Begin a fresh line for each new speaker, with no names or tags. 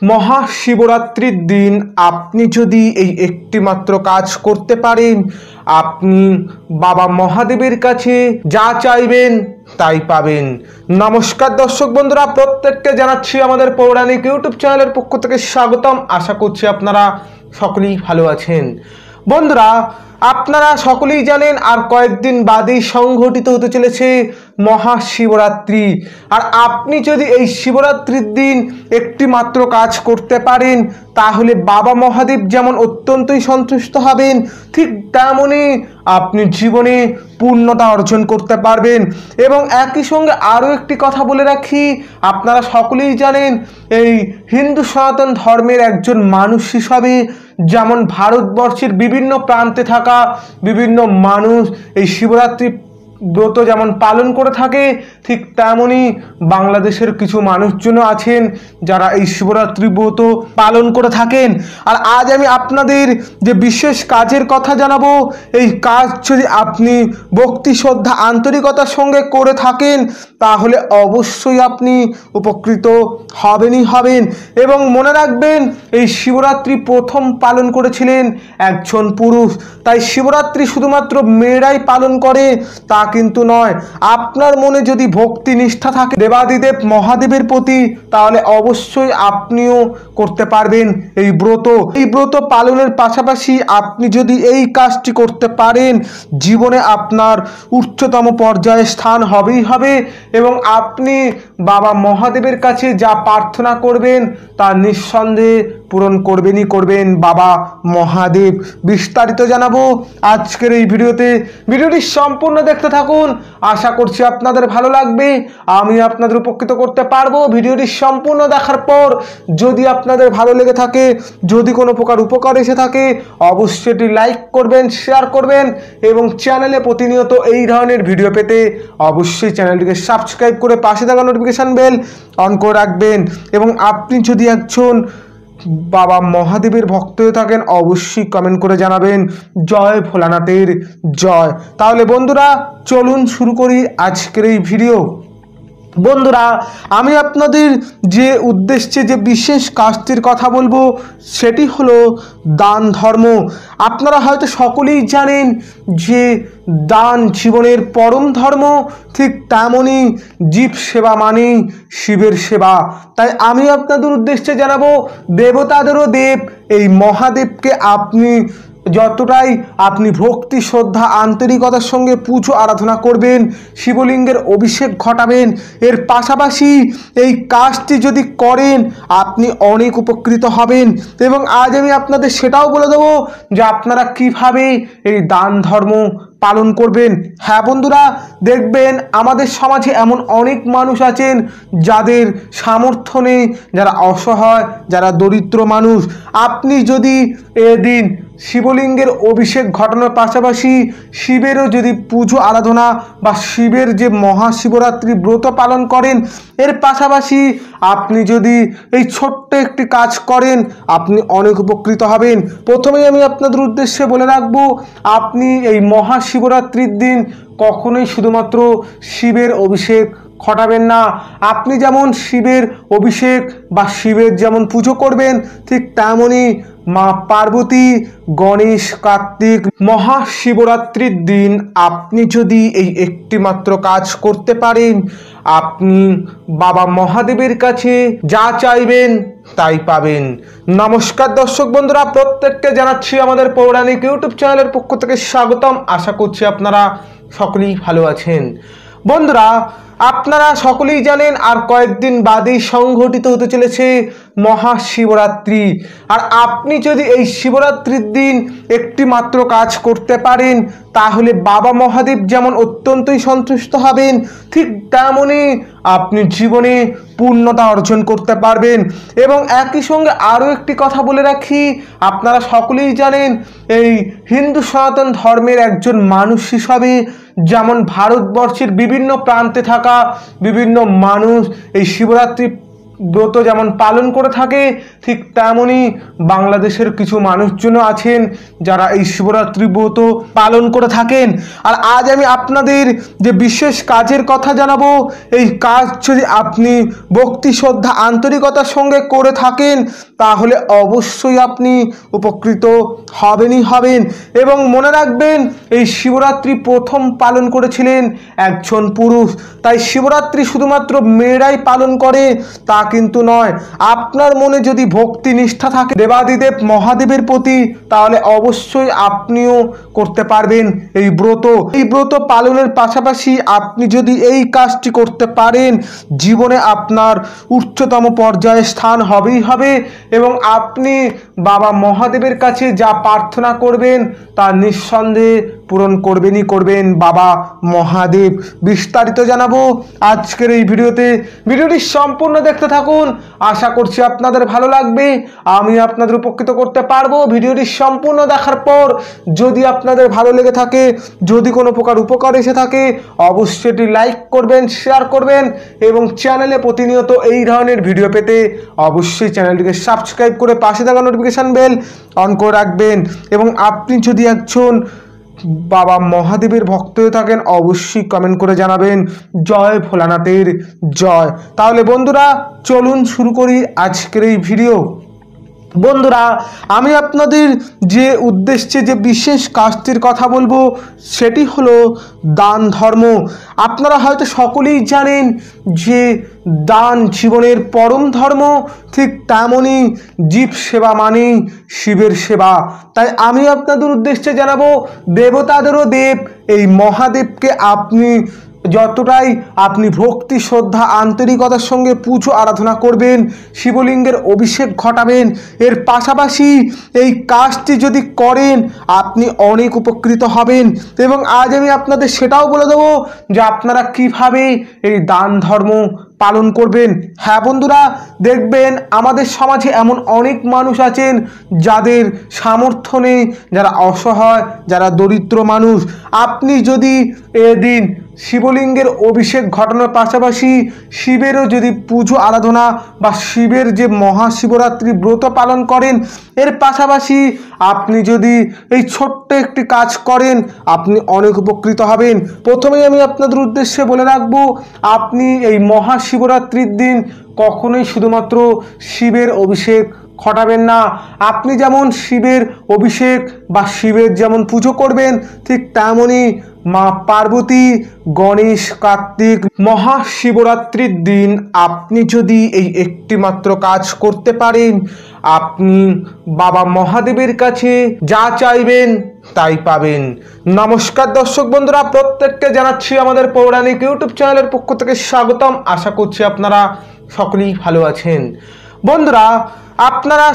মহাশিবরাত্রির দিন আপনি যদি এই একটি মাত্র কাজ করতে পারেন, আপনি বাবা মহাদেবের কাছে যা চাইবেন তাই পাবেন। নমস্কার দর্শক বন্ধুরা, প্রত্যেককে জানাচ্ছি আমাদের পৌরাণিক ইউটিউব চ্যানেলের পক্ষ থেকে স্বাগতম। আশা করছি আপনারা সকলেই ভালো আছেন। বন্ধুরা, আপনারা সকলেই জানেন আর কয়েকদিন বাদেই সংঘটিত হতে চলেছে মহাশিবরাত্রি। আর আপনি যদি এই শিবরাত্রির দিন একটি মাত্র কাজ করতে পারেন, তাহলে বাবা মহাদেব যেমন অত্যন্তই সন্তুষ্ট হবেন, ঠিক তেমনই আপনি জীবনে পূর্ণতা অর্জন করতে পারবেন। এবং একই সঙ্গে আরও একটি কথা বলে রাখি, আপনারা সকলেই জানেন এই হিন্দু সনাতন ধর্মের একজন মানুষ হিসাবে যেমন ভারতবর্ষের বিভিন্ন প্রান্তে থাকা বিভিন্ন মানুষ এই শিবরাত্রি ব্রত যেমন পালন করে থাকে, ঠিক তেমনই বাংলাদেশের কিছু মানুষজন আছেন যারা এই শিবরাত্রি ব্রত পালন করে থাকেন। আর আজ আমি আপনাদের যে বিশেষ কাজের কথা জানাবো, এই কাজ যদি আপনি ভক্তি শ্রদ্ধা আন্তরিকতার সঙ্গে করে থাকেন, তাহলে অবশ্যই আপনি উপকৃত হবেন। এবং মনে রাখবেন, এই শিবরাত্রি প্রথম পালন করেছিলেন একজন পুরুষ। তাই শিবরাত্রি শুধুমাত্র মেয়েরাই পালন করে তা কিন্তু নয়। আপনার মনে যদি ভক্তি নিষ্ঠা থাকে দেবাদিদেব মহাদেবের প্রতি, তাহলে অবশ্যই আপনিও করতে পারবেন এই ব্রত। এই ব্রত পালনের পাশাপাশি আপনি যদি এই কাজটি করতে পারেন, জীবনে আপনার উচ্চতম পর্যায়ে স্থান হবেই হবে। এবং আপনি বাবা মহাদেবের কাছে যা প্রার্থনা করবেন তা নিঃসন্দেহে পূরণ করবেন বাবা মহাদেব। বিস্তারিত জানাবো আজকের এই ভিডিওতে। ভিডিওটি সম্পূর্ণ দেখতে থাকুন, আশা করছি আপনাদের ভালো লাগবে, আমি আপনাদের উপকৃত করতে পারবো। ভিডিওটি সম্পূর্ণ দেখার পর যদি আপনাদের ভালো লেগে থাকে, যদি কোনো প্রকার উপকার এসে থাকে, অবশ্যই এটি লাইক করবেন, শেয়ার করবেন এবং চ্যানেলে প্রতিনিয়ত এই ধরনের ভিডিও পেতে অবশ্যই চ্যানেলটিকে সাবস্ক্রাইব করে পাশে থাকা নোটিফিকেশান বেল অন করে রাখবেন। এবং আপনি যদি একজন বাবা মহাদেবের ভক্ত হয়ে থাকেন, অবশ্যই কমেন্ট করে জানাবেন জয় ভোলানাথের জয়। তাহলে বন্ধুরা, চলুন শুরু করি আজকের এই ভিডিও। বন্ধুরা, আমি আপনাদের যে উদ্দেশ্যে যে বিশেষ কাজটির কথা বলবো, সেটি হলো দান ধর্ম। আপনারা হয়তো সকলেই জানেন যে দান জীবনের পরম ধর্ম, ঠিক তেমনই জীব সেবা মানেই শিবের সেবা। তাই আমি আপনাদের উদ্দেশ্যে জানাবো, দেবতাদেরও দেব এই মহাদেবকে আপনি যতটাই আপনি ভক্তি শ্রদ্ধা আন্তরিকতার সঙ্গে পুজো আরাধনা করবেন, শিবলিঙ্গের অভিষেক ঘটাবেন, এর পাশাপাশি এই কাজটি যদি করেন আপনি অনেক উপকৃত হবেন। এবং আজ আমি আপনাদের সেটাও বলে দেবো যে আপনারা কিভাবে এই দান ধর্ম পালন করবেন। হ্যাঁ বন্ধুরা, দেখবেন আমাদের সমাজে এমন অনেক মানুষ আছেন যাদের সামর্থ্য নেই, যারা অসহায়, যারা দরিদ্র মানুষ। আপনি যদি এদিন শিবলিঙ্গের অভিষেক ঘটানোর পাশাপাশি শিবেরও যদি পুজো আরাধনা বা শিবের যে মহাশিবরাত্রি ব্রত পালন করেন, এর পাশাপাশি আপনি যদি এই ছোট্ট একটি কাজ করেন, আপনি অনেক উপকৃত হবেন। প্রথমেই আমি আপনাদের উদ্দেশ্যে বলে রাখবো, আপনি এই মহাশিবরাত্রির দিন কখনোই শুধুমাত্র শিবের অভিষেক ঘটাবেন না। আপনি যেমন শিবের অভিষেক বা শিবের যেমন পুজো করবেন, ঠিক তেমনই মা পার্বতী, গণেশ, কার্তিক মহাশিবরাত্রির দিন আপনি যদি এই একটি মাত্র কাজ করতে পারেন, আপনি বাবা মহাদেবের কাছে যা চাইবেন তাই পাবেন। নমস্কার দর্শক বন্ধুরা, প্রত্যেককে জানাচ্ছি আমাদের পৌরাণিক ইউটিউব চ্যানেলের পক্ষ থেকে স্বাগতম। আশা করছি আপনারা সকলেই ভালো আছেন। বন্ধুরা, আপনারা সকলেই জানেন আর কয়েকদিন বাদেই সংঘটিত হতে চলেছে মহাশিবরাত্রি। আর আপনি যদি এই শিবরাত্রির দিন একটি মাত্র কাজ করতে পারেন, তাহলে বাবা মহাদেব যেমন অত্যন্তই সন্তুষ্ট হবেন, ঠিক তেমনই আপনি জীবনে পূর্ণতা অর্জন করতে পারবেন। এবং একই সঙ্গে আরও একটি কথা বলে রাখি, আপনারা সকলেই জানেন এই হিন্দু সনাতন ধর্মের একজন মানুষ হিসাবে যেমন ভারতবর্ষের বিভিন্ন প্রান্তে থাকা বিভিন্ন মানুষ এই শিবরাত্রি ব্রত যেমন পালন করে থাকে, ঠিক তেমনই বাংলাদেশের কিছু মানুষজন আছেন যারা এই শিবরাত্রি ব্রত পালন করে থাকেন। আর আজ আমি আপনাদের যে বিশেষ কাজের কথা জানাবো, এই কাজ যদি আপনি ভক্তি শ্রদ্ধা আন্তরিকতার সঙ্গে করে থাকেন তাহলে অবশ্যই আপনি উপকৃত হবেন। এবং মনে রাখবেন, এই শিবরাত্রি প্রথম পালন করেছিলেন একজন পুরুষ। তাই শিবরাত্রি শুধুমাত্র মেয়েরাই পালন করে তা কিন্তু নয়। আপনার মনে যদি ভক্তি নিষ্ঠা থাকে দেবাদিদেব মহাদেবের প্রতি, তাহলে অবশ্যই আপনিও করতে পারবেন এই ব্রত। এই ব্রত পালনের পাশাপাশি আপনি যদি এই কাজটি করতে পারেন, জীবনে আপনার উচ্চতম পর্যায়ে স্থান হবেই হবে এবং আপনি বাবা মহাদেবের কাছে যা প্রার্থনা করবেন তা নিঃসন্দেহে পূরণ করবেন বাবা মহাদেব। বিস্তারিত জানাবো আজকের এই ভিডিওতে। ভিডিওটি সম্পূর্ণ দেখতে থাকুন, আশা করছি আপনাদের ভালো লাগবে, আমি আপনাদের উপকৃত করতে পারবো। ভিডিওটি সম্পূর্ণ দেখার পর যদি আপনাদের ভালো লেগে থাকে, যদি কোনো প্রকার উপকার এসে থাকে, অবশ্যই এটি লাইক করবেন, শেয়ার করবেন এবং চ্যানেলে প্রতিনিয়ত এই ধরনের ভিডিও পেতে অবশ্যই চ্যানেলটিকে সাবস্ক্রাইব করে পাশে থাকা নোটিফিকেশান বেল অন করে রাখবেন। এবং আপনি যদি একজন বাবা মহাদেবের ভক্ত হয়ে থাকেন অবশ্যই কমেন্ট করে জানাবেন জয় ভোলানাথের জয়। তাহলে বন্ধুরা চলুন শুরু করি আজকের এই ভিডিও। বন্ধুরা, আমি আপনাদের যে উদ্দেশ্যে যে বিশেষ কাজটির কথা বলবো সেটি হলো দান ধর্ম। আপনারা হয়তো সকলেই জানেন যে দান জীবনের পরম ধর্ম, ঠিক তেমনই জীব সেবা মানেই শিবের সেবা। তাই আমি আপনাদের উদ্দেশ্যে জানাবো, দেবতাদেরও দেব এই মহাদেবকে আপনি যতটাই আপনি ভক্তি শ্রদ্ধা আন্তরিকতার সঙ্গে পুজো আরাধনা করবেন, শিবলিঙ্গের অভিষেক ঘটাবেন, এর পাশাপাশি এই কাজটি যদি করেন আপনি অনেক উপকৃত হবেন। এবং আজ আমি আপনাদের সেটাও বলে দেবো যে আপনারা কিভাবে এই দান ধর্ম পালন করবেন। হ্যাঁ বন্ধুরা, দেখবেন আমাদের সমাজে এমন অনেক মানুষ আছেন যাদের সামর্থ্য নেই, যারা অসহায়, যারা দরিদ্র মানুষ। আপনি যদি এদিন শিবলিঙ্গের অভিষেক ঘটানোর পাশাপাশি শিবেরও যদি পুজো আরাধনা বা শিবের যে মহাশিবরাত্রি ব্রত পালন করেন, এর পাশাপাশি আপনি যদি এই ছোট্ট একটি কাজ করেন আপনি অনেক উপকৃত হবেন। প্রথমেই আমি আপনাদের উদ্দেশ্যে বলে রাখবো, আপনি এই মহাশিবরাত্রির দিন কখনোই শুধুমাত্র শিবের অভিষেক ঘটাবেন না। আপনি যেমন শিবের অভিষেক বা শিবের যেমন পুজো করবেন, ঠিক তেমনই মা পার্বতী, গণেশ, কার্তিক মহাশিবরাত্রির দিন আপনি যদি এই একটি মাত্র কাজ করতে পারেন, আপনি বাবা মহাদেবের কাছে যা চাইবেন তাই পাবেন। নমস্কার দর্শক বন্ধুরা, প্রত্যেককে জানাচ্ছি আমাদের পৌরাণিক ইউটিউব চ্যানেলের পক্ষ থেকে স্বাগতম। আশা করছি আপনারা সকলেই ভালো আছেন। বন্ধুরা, আপনারা